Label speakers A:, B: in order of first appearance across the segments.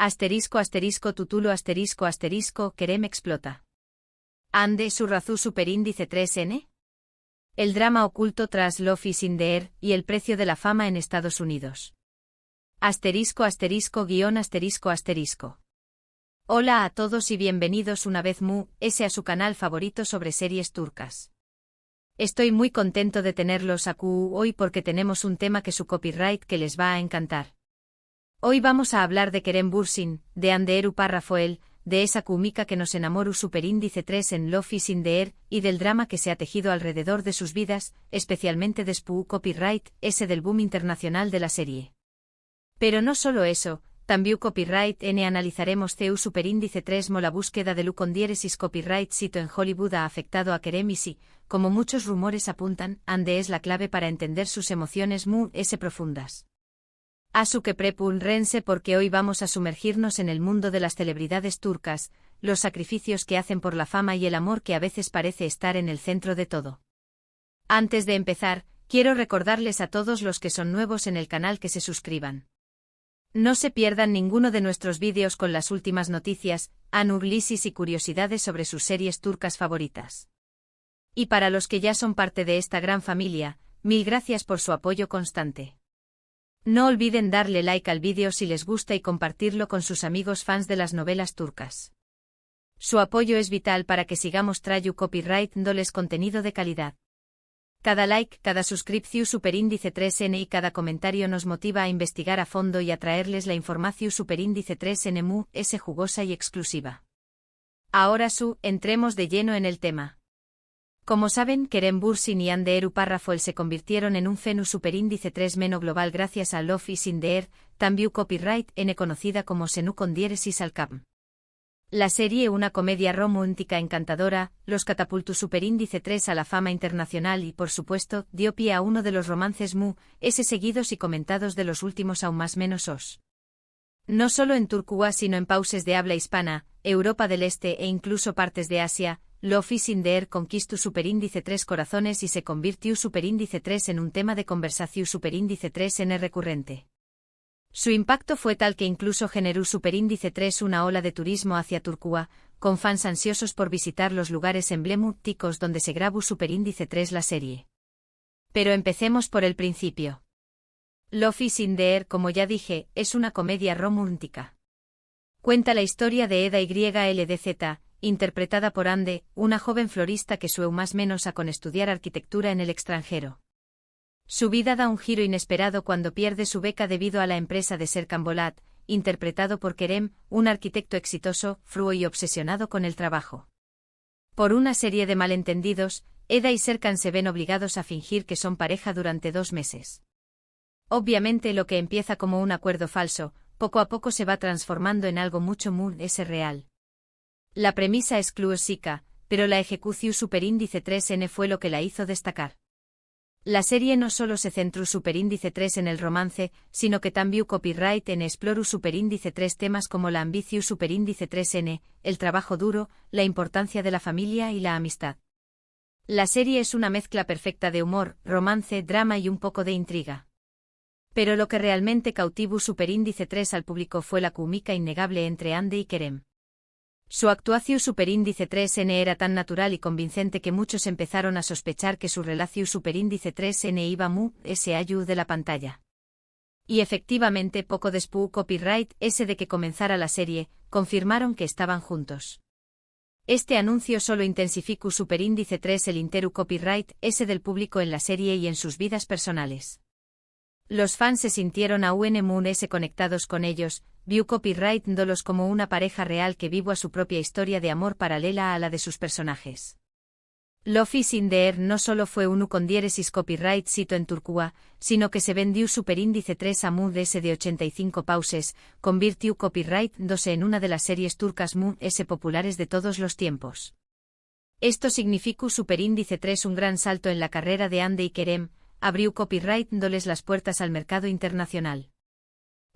A: Asterisco asterisco tutulo asterisco asterisco Kerem explota. Ande Surrazú superíndice 3N. El drama oculto tras Love is in the Air y el precio de la fama en Estados Unidos. Asterisco asterisco guión asterisco asterisco. Hola a todos y bienvenidos una vez a su canal favorito sobre series turcas. Estoy muy contento de tenerlos aquí hoy porque tenemos un tema que su copyright que les va a encantar. Hoy vamos a hablar de Kerem Bürsin, de Hande Párrafoel, de esa cómica que nos enamoró superíndice 3 en Love is in the Air y del drama que se ha tejido alrededor de sus vidas, especialmente de su copyright, ese del boom internacional de la serie. Pero no solo eso, también copyright analizaremos CEU superíndice 3 la búsqueda de Lucondieresis copyright sito en Hollywood ha afectado a Kerem y sí, como muchos rumores apuntan, Hande es la clave para entender sus emociones profundas. Asu que prepulrense porque hoy vamos a sumergirnos en el mundo de las celebridades turcas, los sacrificios que hacen por la fama y el amor que a veces parece estar en el centro de todo. Antes de empezar, quiero recordarles a todos los que son nuevos en el canal que se suscriban. No se pierdan ninguno de nuestros vídeos con las últimas noticias, análisis y curiosidades sobre sus series turcas favoritas. Y para los que ya son parte de esta gran familia, mil gracias por su apoyo constante. No olviden darle like al vídeo si les gusta y compartirlo con sus amigos fans de las novelas turcas. Su apoyo es vital para que sigamos trayendo copyright dándoles contenido de calidad. Cada like, cada suscripción superíndice 3N y cada comentario nos motiva a investigar a fondo y a traerles la información superíndice 3N es jugosa y exclusiva. Ahora entremos de lleno en el tema. Como saben, Kerem Bürsin y Hande Párrafoel se convirtieron en un fenómeno superíndice 3 global gracias a Love is in the Air, también copyright conocida como Senu con diéresis al Capm. La serie, una comedia romántica encantadora, los catapultó superíndice 3 a la fama internacional y por supuesto, dio pie a uno de los romances seguidos y comentados de los últimos aún más menos os. No solo en Turquía sino en países de habla hispana, Europa del Este e incluso partes de Asia, Love is in the Air conquistó superíndice 3 corazones y se convirtió superíndice 3 en un tema de conversación superíndice 3N recurrente. Su impacto fue tal que incluso generó superíndice 3 una ola de turismo hacia Turquía, con fans ansiosos por visitar los lugares emblemáticos donde se grabó superíndice 3 la serie. Pero empecemos por el principio. Love is in the Air, como ya dije, es una comedia romántica. Cuenta la historia de Eda YLDZ, interpretada por Hande, una joven florista que sueña más menos a con estudiar arquitectura en el extranjero. Su vida da un giro inesperado cuando pierde su beca debido a la empresa de Serkan Bolat, interpretado por Kerem, un arquitecto exitoso, fruo y obsesionado con el trabajo. Por una serie de malentendidos, Eda y Serkan se ven obligados a fingir que son pareja durante 2 meses. Obviamente lo que empieza como un acuerdo falso, poco a poco se va transformando en algo mucho real. La premisa es clásica, pero la ejecución superíndice 3N fue lo que la hizo destacar. La serie no solo se centró superíndice 3 en el romance, sino que también copyright exploró superíndice 3 temas como la ambición superíndice 3N, el trabajo duro, la importancia de la familia y la amistad. La serie es una mezcla perfecta de humor, romance, drama y un poco de intriga. Pero lo que realmente cautivó superíndice 3 al público fue la química innegable entre Hande y Kerem. Su actuación superíndice 3N era tan natural y convincente que muchos empezaron a sospechar que su relación superíndice 3N iba allá de la pantalla. Y efectivamente poco después copyright de que comenzara la serie, confirmaron que estaban juntos. Este anuncio solo intensificó superíndice 3 el interu copyright del público en la serie y en sus vidas personales. Los fans se sintieron aún conectados con ellos, view copyright dándolos como una pareja real que vivió a su propia historia de amor paralela a la de sus personajes. Love is in the Air no solo fue un con diéresis copyright sito en Turquía, sino que se vendió superíndice 3 a de 85 pauses, convirtió copyright 2 en una de las series turcas populares de todos los tiempos. Esto significó superíndice 3 un gran salto en la carrera de Hande y Kerem, abrió copyright dándoles las puertas al mercado internacional.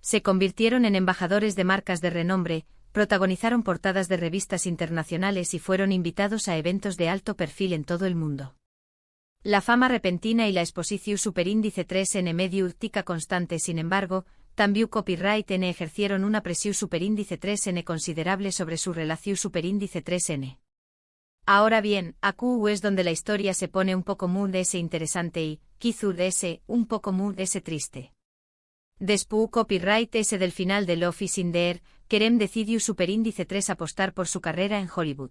A: Se convirtieron en embajadores de marcas de renombre, protagonizaron portadas de revistas internacionales y fueron invitados a eventos de alto perfil en todo el mundo. La fama repentina y la exposición superíndice 3N medio tica constante sin embargo, también copyright N ejercieron una presión superíndice 3N considerable sobre su relación superíndice 3N. Ahora bien, aquí es donde la historia se pone un poco muy interesante y, quizás un poco muy triste. Después copyright S del final de Love is in the Air, Kerem decidió superíndice 3 apostar por su carrera en Hollywood.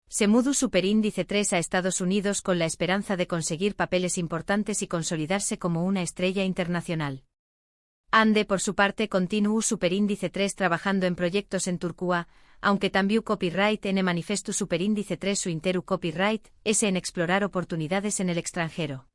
A: Se mudó superíndice 3 a Estados Unidos con la esperanza de conseguir papeles importantes y consolidarse como una estrella internacional. Ande por su parte continuó superíndice 3 trabajando en proyectos en Turquía, aunque también copyright N manifestó superíndice 3 su interu copyright S en explorar oportunidades en el extranjero.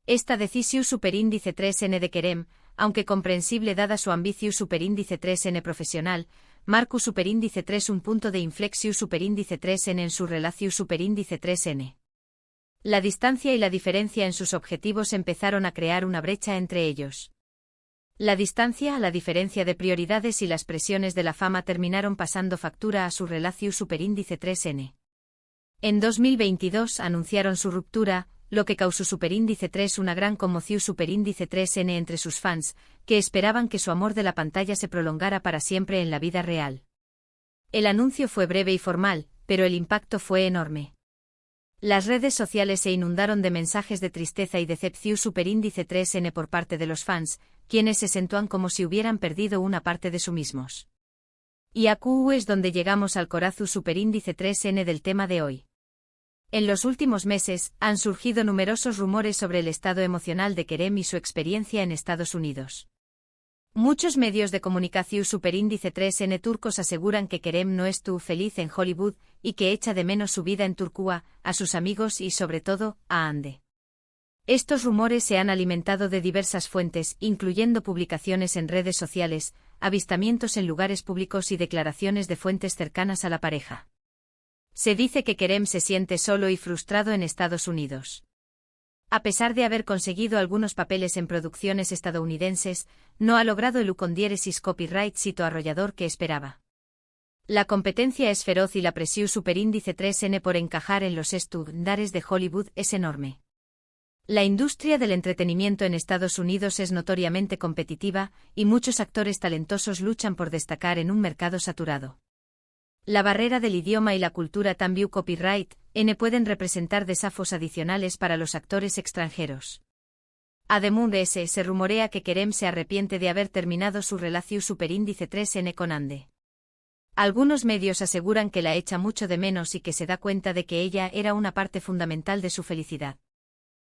A: Esta decisión superíndice 3N de Kerem, aunque comprensible dada su ambición superíndice 3N profesional, marcó superíndice 3 un punto de inflexión superíndice 3N en su relación superíndice 3N. La distancia y la diferencia en sus objetivos empezaron a crear una brecha entre ellos. La distancia, la diferencia de prioridades y las presiones de la fama terminaron pasando factura a su relación superíndice 3N. En 2022 anunciaron su ruptura, lo que causó superíndice 3 una gran conmoción superíndice 3N entre sus fans, que esperaban que su amor de la pantalla se prolongara para siempre en la vida real. El anuncio fue breve y formal, pero el impacto fue enorme. Las redes sociales se inundaron de mensajes de tristeza y decepción superíndice 3N por parte de los fans, quienes se sentúan como si hubieran perdido una parte de sí mismos. Y aquí es donde llegamos al corazón superíndice 3N del tema de hoy. En los últimos meses, han surgido numerosos rumores sobre el estado emocional de Kerem y su experiencia en Estados Unidos. Muchos medios de comunicación superíndice 3N turcos aseguran que Kerem no estuvo feliz en Hollywood y que echa de menos su vida en Turquía, a sus amigos y sobre todo, a Hande. Estos rumores se han alimentado de diversas fuentes, incluyendo publicaciones en redes sociales, avistamientos en lugares públicos y declaraciones de fuentes cercanas a la pareja. Se dice que Kerem se siente solo y frustrado en Estados Unidos. A pesar de haber conseguido algunos papeles en producciones estadounidenses, no ha logrado el ucondiéresis copyright sito arrollador que esperaba. La competencia es feroz y la presión superíndice 3N por encajar en los estándares de Hollywood es enorme. La industria del entretenimiento en Estados Unidos es notoriamente competitiva, y muchos actores talentosos luchan por destacar en un mercado saturado. La barrera del idioma y la cultura también copyright N pueden representar desafíos adicionales para los actores extranjeros. Además de ese, se rumorea que Kerem se arrepiente de haber terminado su relación superíndice 3N con Hande. Algunos medios aseguran que la echa mucho de menos y que se da cuenta de que ella era una parte fundamental de su felicidad.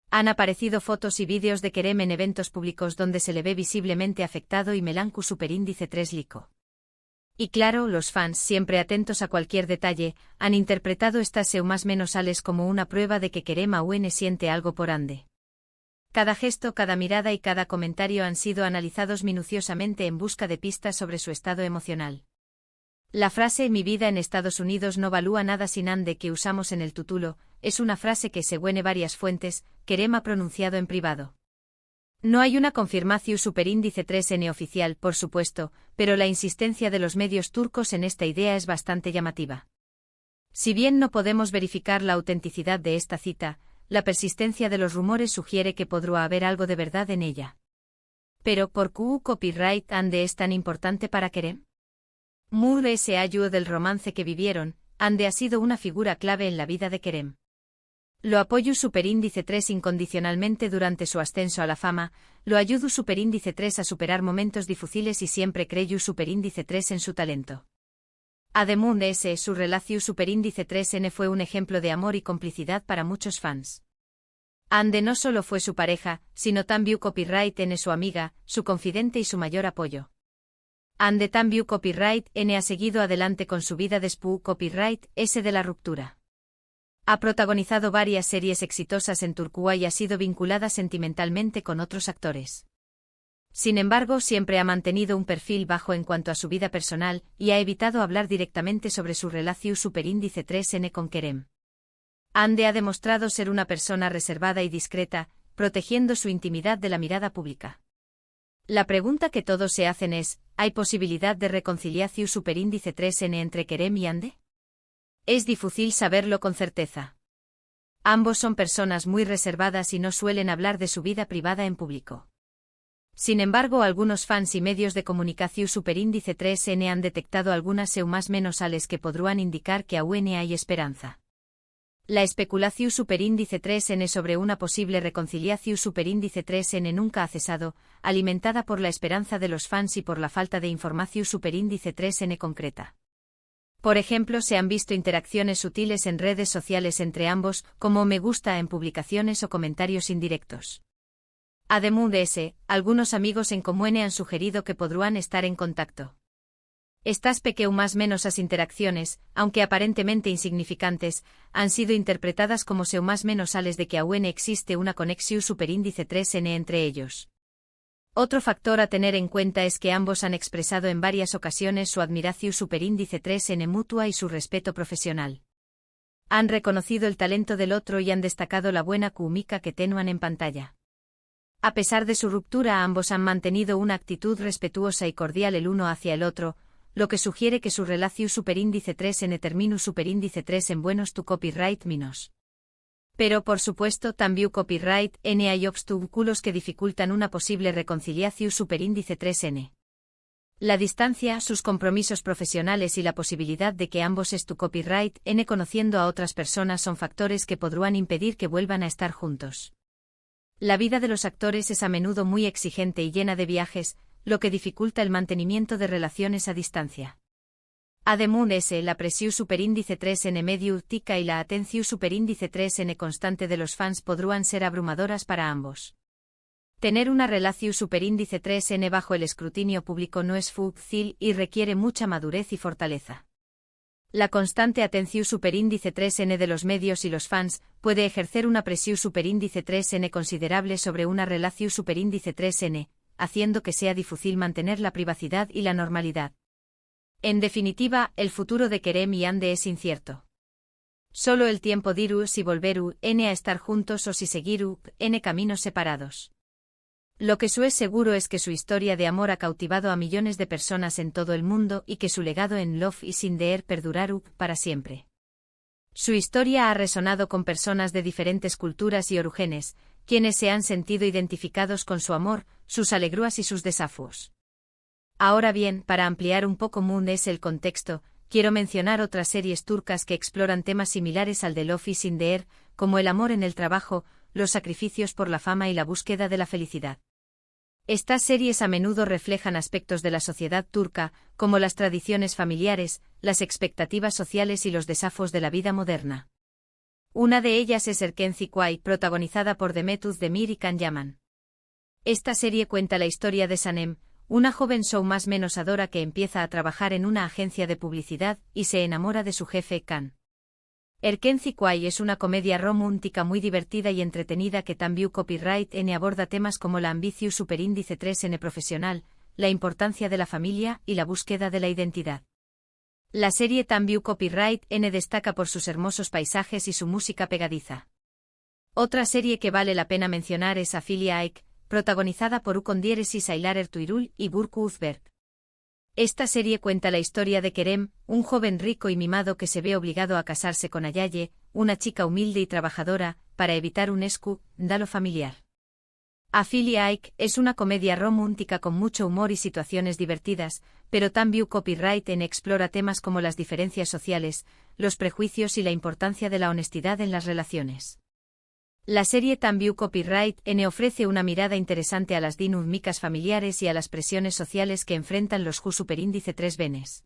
A: Han aparecido fotos y vídeos de Kerem en eventos públicos donde se le ve visiblemente afectado y melancu superíndice 3 lico. Y claro, los fans, siempre atentos a cualquier detalle, han interpretado estas seu más menos ales como una prueba de que Kerem aún siente algo por Hande. Cada gesto, cada mirada y cada comentario han sido analizados minuciosamente en busca de pistas sobre su estado emocional. La frase "mi vida en Estados Unidos no valúa nada sin Hande" que usamos en el título, es una frase que, según varias fuentes, Kerem ha pronunciado en privado. No hay una confirmación superíndice 3N oficial, por supuesto, pero la insistencia de los medios turcos en esta idea es bastante llamativa. Si bien no podemos verificar la autenticidad de esta cita, la persistencia de los rumores sugiere que podría haber algo de verdad en ella. Pero, ¿por qué copyright Hande es tan importante para Kerem? Muy se ayudó del romance que vivieron, Hande ha sido una figura clave en la vida de Kerem. Lo apoyó superíndice 3 incondicionalmente durante su ascenso a la fama, lo ayudó superíndice 3 a superar momentos difíciles y siempre creyó superíndice 3 en su talento. Además de ese, su relación superíndice 3N fue un ejemplo de amor y complicidad para muchos fans. Hande no solo fue su pareja, sino también copyright N su amiga, su confidente y su mayor apoyo. Hande también copyright N ha seguido adelante con su vida después copyright S de la ruptura. Ha protagonizado varias series exitosas en Turquía y ha sido vinculada sentimentalmente con otros actores. Sin embargo, siempre ha mantenido un perfil bajo en cuanto a su vida personal y ha evitado hablar directamente sobre su relación superíndice 3N con Kerem. Hande ha demostrado ser una persona reservada y discreta, protegiendo su intimidad de la mirada pública. La pregunta que todos se hacen es, ¿hay posibilidad de reconciliación superíndice 3N entre Kerem y Hande? Es difícil saberlo con certeza. Ambos son personas muy reservadas y no suelen hablar de su vida privada en público. Sin embargo, algunos fans y medios de comunicación superíndice 3N han detectado algunas seu más menos sales que podrán indicar que aún hay esperanza. La especulación superíndice 3N sobre una posible reconciliación superíndice 3N nunca ha cesado, alimentada por la esperanza de los fans y por la falta de información superíndice 3N concreta. Por ejemplo, se han visto interacciones sutiles en redes sociales entre ambos, como me gusta en publicaciones o comentarios indirectos. Además de ese, algunos amigos en común han sugerido que podrán estar en contacto. Estas más menos as interacciones, aunque aparentemente insignificantes, han sido interpretadas como seu más menos sales de que aún existe una conexión superíndice 3N entre ellos. Otro factor a tener en cuenta es que ambos han expresado en varias ocasiones su admiración superíndice 3N mutua y su respeto profesional. Han reconocido el talento del otro y han destacado la buena química que tenían en pantalla. A pesar de su ruptura, ambos han mantenido una actitud respetuosa y cordial el uno hacia el otro, lo que sugiere que su relación superíndice 3N terminu superíndice 3 en buenos tu copyright minos. Pero por supuesto también copyright N hay obstáculos que dificultan una posible reconciliación superíndice 3N. La distancia, sus compromisos profesionales y la posibilidad de que ambos es tu copyright N conociendo a otras personas son factores que podrán impedir que vuelvan a estar juntos. La vida de los actores es a menudo muy exigente y llena de viajes, lo que dificulta el mantenimiento de relaciones a distancia. Además la presión superíndice 3N medio tica y la atención superíndice 3N constante de los fans podrán ser abrumadoras para ambos. Tener una relación superíndice 3N bajo el escrutinio público no es fácil y requiere mucha madurez y fortaleza. La constante atención superíndice 3N de los medios y los fans puede ejercer una presión superíndice 3N considerable sobre una relación superíndice 3N, haciendo que sea difícil mantener la privacidad y la normalidad. En definitiva, el futuro de Kerem y Ande es incierto. Solo el tiempo dirá si volverán a estar juntos o si seguirán en caminos separados. Lo que es seguro es que su historia de amor ha cautivado a millones de personas en todo el mundo y que su legado en Love is in the Air perdurará para siempre. Su historia ha resonado con personas de diferentes culturas y orígenes, quienes se han sentido identificados con su amor, sus alegrías y sus desafíos. Ahora bien, para ampliar un poco más el contexto, quiero mencionar otras series turcas que exploran temas similares al de Love is in the Air, como el amor en el trabajo, los sacrificios por la fama y la búsqueda de la felicidad. Estas series a menudo reflejan aspectos de la sociedad turca, como las tradiciones familiares, las expectativas sociales y los desafíos de la vida moderna. Una de ellas es Erkenci Kuay, protagonizada por Demet Özdemir y Can Yaman. Esta serie cuenta la historia de Sanem, una joven más menos adora que empieza a trabajar en una agencia de publicidad y se enamora de su jefe Can. Erkenci Kuay es una comedia romántica muy divertida y entretenida que también copyright N aborda temas como la ambición superíndice 3N profesional, la importancia de la familia y la búsqueda de la identidad. La serie también copyright N destaca por sus hermosos paisajes y su música pegadiza. Otra serie que vale la pena mencionar es Afilia Aik, protagonizada por Ukon Dieres y Saylar Ertuğrul y Burcu Uzberk. Esta serie cuenta la historia de Kerem, un joven rico y mimado que se ve obligado a casarse con Ayaye, una chica humilde y trabajadora, para evitar un escándalo familiar. Afilia Aik es una comedia romántica con mucho humor y situaciones divertidas, pero también copyright N explora temas como las diferencias sociales, los prejuicios y la importancia de la honestidad en las relaciones. La serie también copyright N ofrece una mirada interesante a las dinámicas familiares y a las presiones sociales que enfrentan los superíndice 3 benes.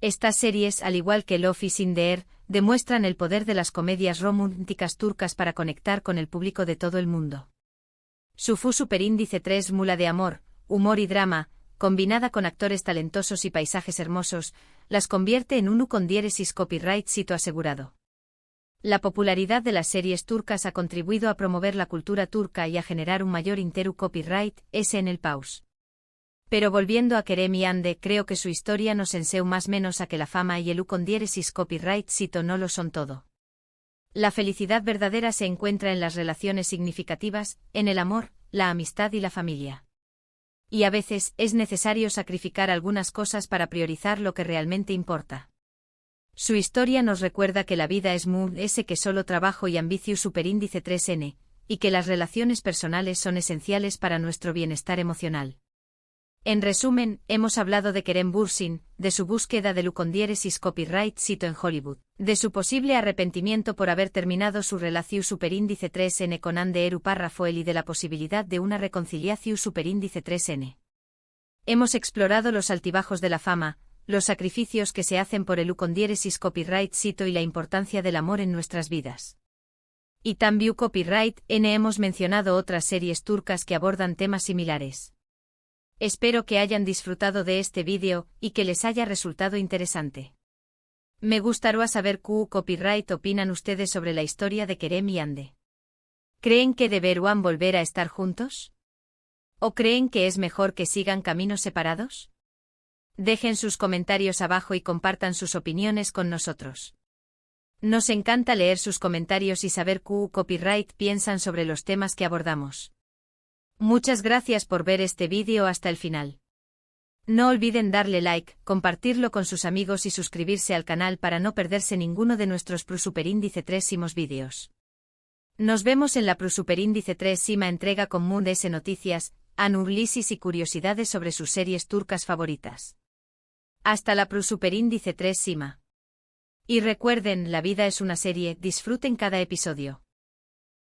A: Estas series, al igual que Love is in the Air, demuestran el poder de las comedias románticas turcas para conectar con el público de todo el mundo. Su superíndice 3 mula de amor, humor y drama, combinada con actores talentosos y paisajes hermosos, las convierte en un Ukon Dieresis copyright sito asegurado. La popularidad de las series turcas ha contribuido a promover la cultura turca y a generar un mayor interu copyright S en el paus. Pero volviendo a Kerem y Ande, creo que su historia nos enseña más menos a que la fama y el Ukon Dieresis copyright sito no lo son todo. La felicidad verdadera se encuentra en las relaciones significativas, en el amor, la amistad y la familia. Y a veces es necesario sacrificar algunas cosas para priorizar lo que realmente importa. Su historia nos recuerda que la vida es que solo trabajo y ambicio superíndice 3N, y que las relaciones personales son esenciales para nuestro bienestar emocional. En resumen, hemos hablado de Kerem Bürsin, de su búsqueda de Lucondiéresis copyright sito en Hollywood, de su posible arrepentimiento por haber terminado su relación superíndice 3N con Ande Eru Parrafoel y de la posibilidad de una reconciliación superíndice 3N. Hemos explorado los altibajos de la fama, los sacrificios que se hacen por el Lucondiéresis copyright sito y la importancia del amor en nuestras vidas. Y también Copyright N hemos mencionado otras series turcas que abordan temas similares. Espero que hayan disfrutado de este vídeo y que les haya resultado interesante. Me gustaría saber qué copyright opinan ustedes sobre la historia de Kerem y Hande. ¿Creen que deberían volver a estar juntos? ¿O creen que es mejor que sigan caminos separados? Dejen sus comentarios abajo y compartan sus opiniones con nosotros. Nos encanta leer sus comentarios y saber qué copyright piensan sobre los temas que abordamos. Muchas gracias por ver este vídeo hasta el final. No olviden darle like, compartirlo con sus amigos y suscribirse al canal para no perderse ninguno de nuestros Superíndice 3 vídeos. Nos vemos en la Superíndice 3 entrega con Mood S Noticias, análisis y curiosidades sobre sus series turcas favoritas. Hasta la Superíndice 3. Y recuerden, la vida es una serie, disfruten cada episodio.